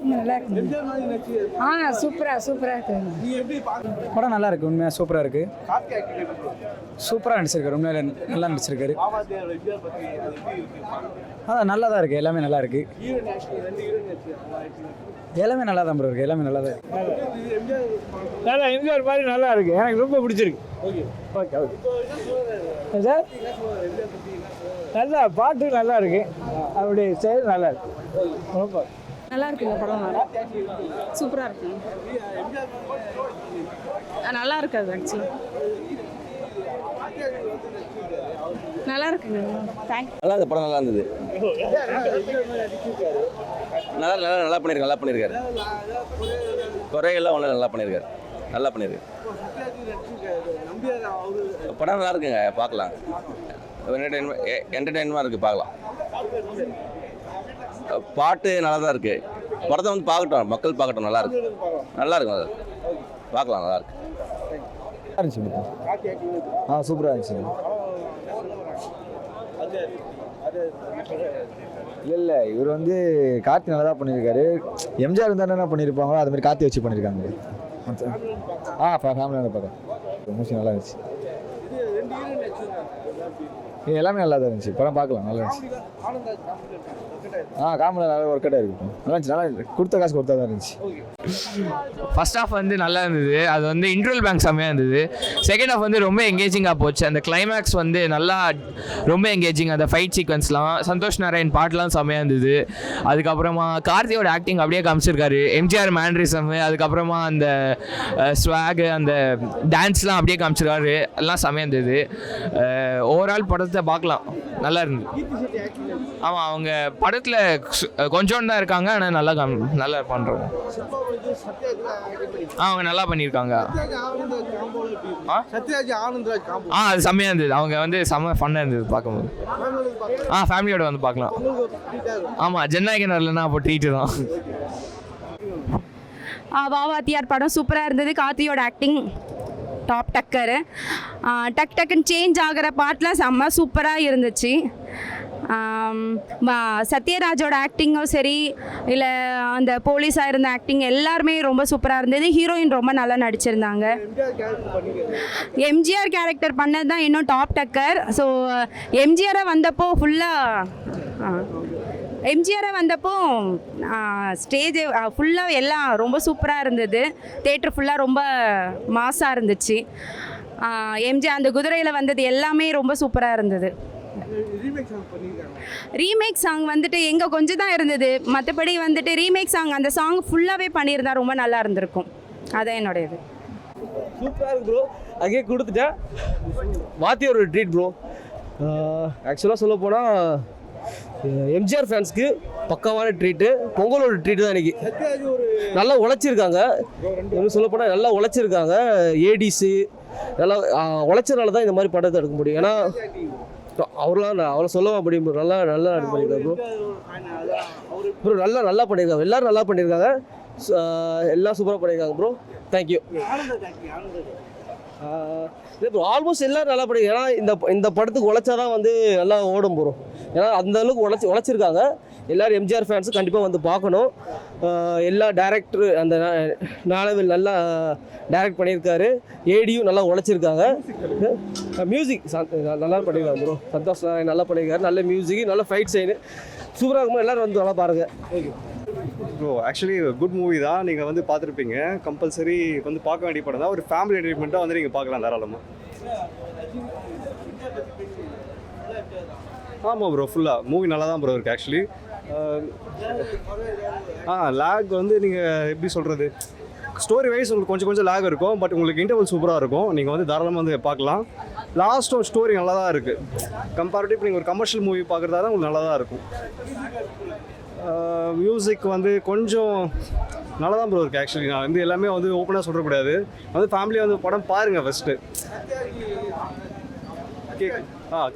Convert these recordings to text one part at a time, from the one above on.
இருக்குங்க, நல்லா இருக்குங்க. சூப்பராக இருக்குங்க. படம் நல்லா இருக்கு, உண்மையாக சூப்பராக இருக்கு. சூப்பராக நடிச்சிருக்காரு, உண்மையில நல்லா நடிச்சிருக்காரு. அதான் நல்லா தான் இருக்கு, எல்லாமே நல்லா இருக்கு. எல்லாமே நல்லா தான் ப்ரோ இருக்கு, எல்லாமே நல்லா தான் இருக்கு. நல்லா எம்ஜிஆர் மாதிரி நல்லா இருக்கு, எனக்கு ரொம்ப பிடிச்சிருக்கு. ஓகே சார், நல்லா பாட்டு நல்லா இருக்கு, அப்படி செயல் நல்லா இருக்கு. ரொம்ப நல்லா இருக்குங்க, படம் சூப்பராக இருக்குங்க. நல்லா இருக்காது ஆக்சுவலி, நல்லா இருக்குங்க. தேங்க்யூ. நல்லா இருந்தது, படம் நல்லா இருந்தது. நல்லா பண்ணியிருக்காரு. குறைகள்லாம் ஒன்றும் நல்லா பண்ணியிருக்காரு. படம் நல்லா இருக்குங்க, பார்க்கலாம். என்டர்டெயின்மெண்ட்டாக இருக்குது, பார்க்கலாம். பாட்டு நல்லா தான் இருக்குது. படத்தை வந்து பார்க்கட்டும், மக்கள் பார்க்கட்டும். நல்லா இருக்கு, பார்க்கலாம். நல்லா இருக்கு. சூப்பராக இருந்துச்சு. இல்லை இவர் வந்து கார்த்தி நல்லா தான் பண்ணியிருக்காரு. எம்ஜிஆர் இருந்தால் என்ன பண்ணியிருப்பாங்களோ அது மாதிரி கார்த்தி வச்சு பண்ணியிருக்காங்க. ஃபேமிலியாக பார்க்க மூசி நல்லா இருந்துச்சு. எல்லாமே நல்லா தான் இருந்துச்சு, படம் பார்க்கலாம், நல்லா இருந்துச்சு. காமெடி நல்லா ஒர்க் அவுட் ஆகிருக்கும், நல்லா கொடுத்த காசு கொடுத்தா தான் இருந்துச்சு. ஃபர்ஸ்ட் ஹாஃப் வந்து நல்லா இருந்தது, அது வந்து இன்ட்ரோல் பேங்க் செம்மையாக இருந்தது. செகண்ட் ஹாஃப் வந்து ரொம்ப எங்கேஜிங்காக போச்சு. அந்த கிளைமேக்ஸ் வந்து நல்லா ரொம்ப எங்கேஜிங். அந்த ஃபைட் சீக்வன்ஸ்லாம், சந்தோஷ் நாராயண் பாட்டெலாம் செம்மையாக இருந்தது. அதுக்கப்புறமா கார்த்தியோட ஆக்டிங் அப்படியே காமிச்சிருக்காரு. எம்ஜிஆர் மேனரிசம், அதுக்கப்புறமா அந்த ஸ்வாகு, அந்த டான்ஸ்லாம் அப்படியே காமிச்சிருக்காரு. எல்லாம் செம்மையாக இருந்தது. ஓவரால் படத்தை பார்க்கலாம், நல்லா இருந்தது. ஆமாம், அவங்க படத்தில் கொஞ்சோண்டு தான் இருக்காங்க, ஆனால் நல்லா பண்ணுறாங்க. அவங்க நல்லா பண்ணியிருக்காங்க. அது செம்மையாக இருந்தது. அவங்க வந்து செம்ம ஃபன்னாக இருந்தது பார்க்கும்போது. ஃபேமிலியோட வந்து பார்க்கலாம். ஆமாம், ஜனநாயகன் வரலன்னா அப்போ ட்ரீட்டு தான். வாவாத்தியார் படம் சூப்பராக இருந்தது. கார்த்தியோட ஆக்டிங் டாப் டக்கரு. டக்குன்னு சேஞ்ச் ஆகிற பாட்டெலாம் செம்ம சூப்பராக இருந்துச்சு. சத்யராஜோட ஆக்டிங்கும் சரி, இல்லை அந்த போலீஸாக இருந்த ஆக்டிங் எல்லாருமே ரொம்ப சூப்பராக இருந்தது. ஹீரோயின் ரொம்ப நல்லா நடிச்சிருந்தாங்க. எம்ஜிஆர் கேரக்டர் பண்ணது தான் இன்னும் டாப் டக்கர். ஸோ எம்ஜிஆரை வந்தப்போ ஸ்டேஜ் ஃபுல்லாக எல்லாம் ரொம்ப சூப்பராக இருந்தது. தேட்டர் ஃபுல்லாக ரொம்ப மாஸாக இருந்துச்சு. எம்ஜிஆர் அந்த குதிரையில் வந்தது எல்லாமே ரொம்ப சூப்பராக இருந்தது. ரீமேக் சாங் வந்துட்டு எங்கே கொஞ்சம் தான் இருந்தது, மற்றபடி வந்துட்டு ரீமேக் சாங் அந்த சாங் ஃபுல்லாகவே பண்ணியிருந்தா ரொம்ப நல்லா இருந்திருக்கும். அதான் என்னுடைய இது. சூப்பராக இருக்கு ப்ரோ. அங்கே கொடுத்துட்டேன். வாத்தியார் ஒரு ட்ரீட் ப்ரோ. ஆக்சுவலாக சொல்ல போனால் எம்ஜிஆர் ஃபேன்ஸ்க்கு பக்காவான ட்ரீட்டு. பொங்கலோட ட்ரீட்டு தான் இன்றைக்கி. நல்லா உழைச்சிருக்காங்க, இன்னும் சொல்ல போனால் நல்லா உழைச்சிருக்காங்க. ஏடிசி நல்லா உழைச்சதுனால தான் இந்த மாதிரி படத்தை எடுக்க முடியும். ஏன்னா அவர்லாம் அவ்வளோ சொல்லவா முடியும். நல்லா பண்ணியிருக்காங்க ப்ரோ. நல்லா பண்ணியிருக்காங்க, எல்லோரும் நல்லா பண்ணியிருக்காங்க. எல்லாம் சூப்பராக பண்ணியிருக்காங்க ப்ரோ. தேங்க்யூ. இல்லை ப்ரோ, ஆல்மோஸ்ட் எல்லோரும் நல்லா பண்ணியிருக்காங்க. ஏன்னா இந்த படத்துக்கு உழைச்சா தான் வந்து நல்லா ஓடும் போகிறோம். ஏன்னா அந்த அளவுக்கு உழைச்சிருக்காங்க. எல்லோரும் எம்ஜிஆர் ஃபேன்ஸும் கண்டிப்பாக வந்து பார்க்கணும். எல்லா டேரக்டரு அந்த நாளவில் நல்லா டைரக்ட் பண்ணியிருக்காரு. ஏடியும் நல்லா உழைச்சிருக்காங்க. மியூசிக் நல்லா பண்ணியிருக்காங்க ப்ரோ. சந்தோஷ் நாராயண் நல்லா பண்ணியிருக்காரு. நல்ல மியூசிக், நல்ல ஃபைட் சைனு சூப்பராக இருக்கும்போது எல்லோரும் வந்து நல்லா பாருங்கள். Okay bro, actually good movie தான். நீங்கள் வந்து பார்த்துருப்பீங்க. கம்பல்சரி வந்து பார்க்க வேண்டிய படம் தான். ஒரு ஃபேமிலி என்டர்டைன்மெண்ட்டாக வந்து நீங்கள் பார்க்கலாம் தாராளமாக. ஆமாம் ப்ரோ, ஃபுல்லாக மூவி நல்லா தான் ப்ரோ இருக்குது ஆக்சுவலி. லேக் வந்து நீங்கள் எப்படி சொல்கிறது, ஸ்டோரி வைஸ் உங்களுக்கு கொஞ்சம் லேக் இருக்கும். பட் உங்களுக்கு இன்டர்வல் சூப்பராக இருக்கும். நீங்கள் வந்து தாராளமாக வந்து பார்க்கலாம். லாஸ்ட்டும் ஸ்டோரி நல்லா தான் இருக்குது. கம்பேரிட்டிவ் நீங்கள் ஒரு கமர்ஷியல் மூவி பார்க்குறதா தான் உங்களுக்கு நல்லா தான் இருக்கும். மியூசிக் வந்து கொஞ்சம் நல்லா தான் ப்ரோ இருக்குது ஆக்சுவலி. நான் வந்து எல்லாமே வந்து ஓப்பனாக சொல்லக்கூடாது. வந்து ஃபேமிலியாக வந்து படம் பாருங்கள் ஃபஸ்ட்டு.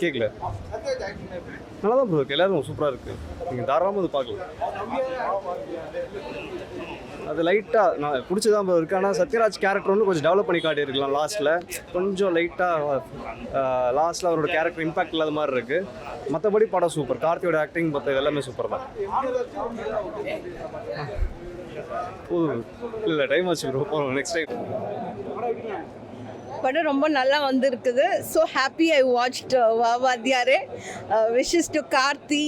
கேட்கல, நல்லா தான் ப்ரோ இருக்குது. எல்லோரும் சூப்பராக இருக்குது. நீங்கள் தாராளமாக வந்து பார்க்கலாம். அது லைட்டாக நான் பிடிச்சதான் ப்ரோ இருக்குது. ஆனால் சத்யராஜ் கேரக்டர் வந்து கொஞ்சம் டெவலப் பண்ணி காட்டியிருக்கலாம் லாஸ்ட்டில். கொஞ்சம் லைட்டாக லாஸ்ட்டில் அவரோட கேரக்டர் இம்பாக்ட் இல்லாத மாதிரி இருக்குது. மற்றபடி படம் சூப்பர். கார்த்தியோட ஆக்டிங் மற்ற எல்லாமே சூப்பர் தான். போதும் இல்லை டைம் ஆச்சு ப்ரோ போகிறோம் நெக்ஸ்ட் டைம். படம் ரொம்ப நல்லா வந்திருக்குது. ஸோ ஹாப்பி ஐ வாட்ச்ட் வாத்தியாரே. Wishes to Karthi,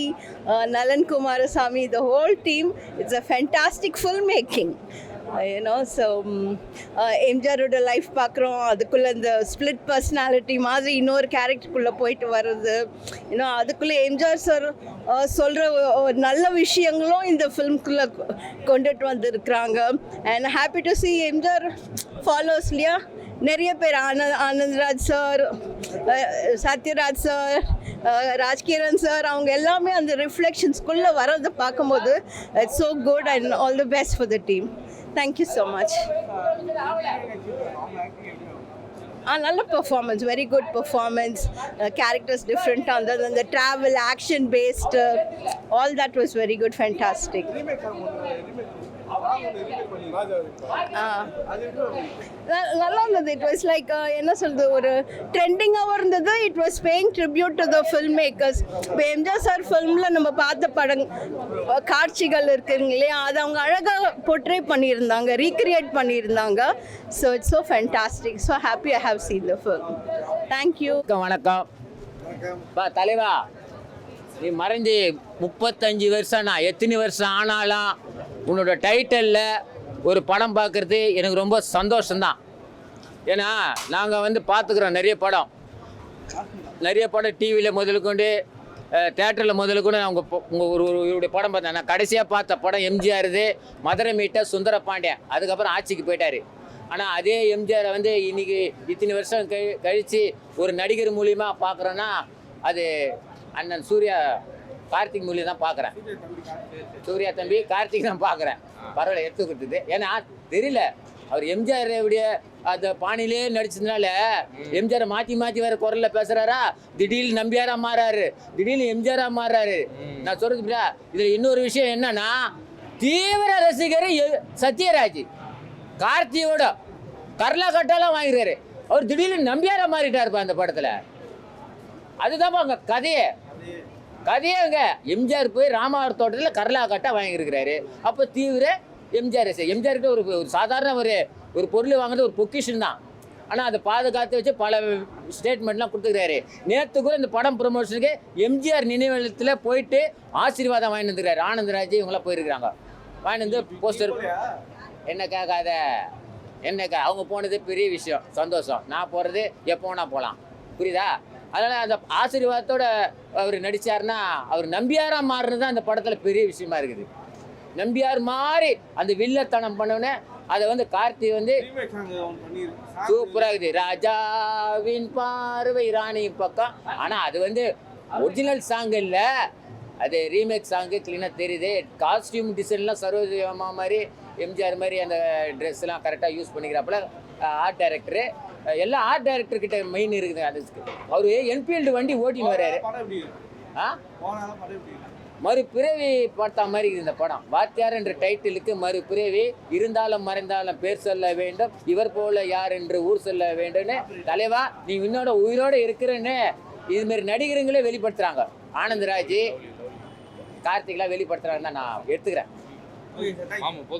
Nalan Kumarasamy, the whole team. It's a fantastic film making. You know so எம்ஜிஆரோட லைஃப் பார்க்குறோம், அதுக்குள்ளே இந்த ஸ்பிளிட் பர்சனாலிட்டி மாதிரி இன்னொரு கேரக்டருக்குள்ளே போயிட்டு வர்றது, இன்னும் அதுக்குள்ளே எம்ஜிஆர் சார் சொல்கிற நல்ல விஷயங்களும் இந்த ஃபில்ம்குள்ளே கொண்டுட்டு வந்திருக்கிறாங்க. And happy to see MGR follows இல்லையா, நிறைய பேர் Anandraj sir, Sathyaraj sir, Rajkiran sir, அவங்க எல்லாமே அந்த ரிஃப்ளெக்ஷன்ஸ்குள்ளே வர்றதை பார்க்கும்போது it's so good and all the best for the team. Thank you so much. நல்ல performance, very good performance. Characters டிஃப்ரெண்ட்டாக இருந்தது, அந்த travel action based, all that was very good, fantastic. நல்லா இருந்தது. இட் வாஸ் லைக் என்ன சொல்றது, ஒரு ட்ரெண்டிங்காகவும் இருந்தது. It was paying tribute to the film makers. இப்போ எம்ஜிஆர் சார் ஃபில்மில் நம்ம பார்த்த காட்சிகள் இருக்குங்க இல்லையா, அதை அவங்க அழகாக போர்ட்ரே பண்ணியிருந்தாங்க, ரீக்ரியேட் பண்ணியிருந்தாங்க. So it's so fantastic. So happy I have seen the film. Thank you. வணக்கம் தலைவா. நீ மறைஞ்சி 35 வருஷம்னா, எத்தனை வருஷம் ஆனாலும் உன்னோட டைட்டிலில் ஒரு படம் பார்க்குறது எனக்கு ரொம்ப சந்தோஷம்தான். ஏன்னா நாங்கள் பார்த்துக்குறோம் நிறைய படம் டிவியில் முதலுக்கொண்டு தேட்டரில் முதலுக்கொண்டு நான் உங்களுடைய படம் பார்த்தேன். நான் கடைசியாக பார்த்த படம் எம்ஜிஆர் இது, மதுரை மீட்ட சுந்தர பாண்டியன். அதுக்கப்புறம் ஆட்சிக்கு போயிட்டார். ஆனால் அதே எம்ஜிஆரை இன்றைக்கி இத்தனை வருஷம் கழித்து ஒரு நடிகர் மூலியமாக பார்க்குறோன்னா அது அண்ணன் சூர்யா கார்த்திக் மூலியம் தான் பார்க்குறேன். சூர்யா தம்பி கார்த்திக் தான் பார்க்குறேன். பரவாயில்ல எடுத்துக்கிட்டது. ஏன்னா தெரியல, அவர் எம்ஜிஆர் உடைய அந்த பாணியிலே நடிச்சதுனால எம்ஜிஆரை மாற்றி வேறு குரலில் பேசுகிறாரா, திடீர்னு நம்பியாரா மாறாரு, திடீர்னு எம்ஜிஆரா மாறாரு. நான் சொல்கிறது இதில் இன்னொரு விஷயம் என்னன்னா, தீவிர ரசிகர் சத்யராஜ் கார்த்தியோட கரலா கட்டாலாம் வாங்கிறாரு. அவர் திடீர்னு நம்பியாரா மாறிட்டாருப்பா அந்த படத்தில். அதுதான்ப்பா அங்கே கதையே அங்கே எம்ஜிஆர் போய் ராமாவர் தோட்டத்தில் கரலா கட்டா வாங்கியிருக்கிறாரு. அப்போ தீவிர எம்ஜிஆர்கிட்ட ஒரு சாதாரண ஒரு பொருள் வாங்குறது ஒரு பொக்கிஷன் தான். ஆனால் அதை பாதுகாத்து வச்சு பல ஸ்டேட்மெண்ட்லாம் கொடுத்துக்கிறாரு. நேற்று கூட இந்த படம் ப்ரொமோஷனுக்கு எம்ஜிஆர் நினைவகத்தில் போயிட்டு ஆசீர்வாதம் வாங்கிட்டு வந்துருக்காரு. ஆனந்த்ராஜ் இவங்களாம் போயிருக்கிறாங்க. வாங்கிட்டு வந்து போஸ்டர் என்ன கேட்காத அவங்க போனது பெரிய விஷயம், சந்தோஷம். நான் போகிறது எப்போ நான் போகலாம், புரியுதா? அதனால் அந்த ஆசீர்வாதத்தோட அவர் நடித்தார்னா, அவர் நம்பியாராக மாறுறது தான் அந்த படத்தில் பெரிய விஷயமா இருக்குது. நம்பியார் மாதிரி அந்த வில்லத்தனம் பண்ணோன்னே அதை கார்த்தி சூப்பராக இருக்குது. ராஜாவின் பார்வை ராணி பக்கம். ஆனால் அது ஒரிஜினல் சாங் இல்லை, அது ரீமேக் சாங்கு. க்ளீனாக தெரியுது. காஸ்டியூம் டிசைன்லாம் சரோஜமா மாதிரி எம்ஜிஆர் மாதிரி அந்த ட்ரெஸ்லாம் கரெக்டாக யூஸ் பண்ணிக்கிறாப்புல ஆர்ட் டைரக்டரு. எல்லா ஆர்ட் டைரக்டர்கிட்ட மெயின் இருக்குது. அதுக்கு அவர் என்ஃபீல்டு வண்டி ஓட்டின்னு வர்றாரு. மறுபிறவி பார்த்த மாதிரி இருக்குது இந்த படம். வாத்தியார் என்ற டைட்டிலுக்கு மறுபிறவி, இருந்தாலும் மறைந்தாலும் பேர் சொல்ல வேண்டும், இவர் போல யார் என்று ஊர் சொல்ல வேண்டும்னு. தலைவா நீ இன்னோட உயிரோடு இருக்கிறேன்னு இதுமாரி நடிகருங்களே வெளிப்படுத்துகிறாங்க. ஆனந்த்ராஜ் கார்த்திக்லாம் வெளிப்படுத்துகிறாங்கன்னு தான் நான் எடுத்துக்கிறேன்.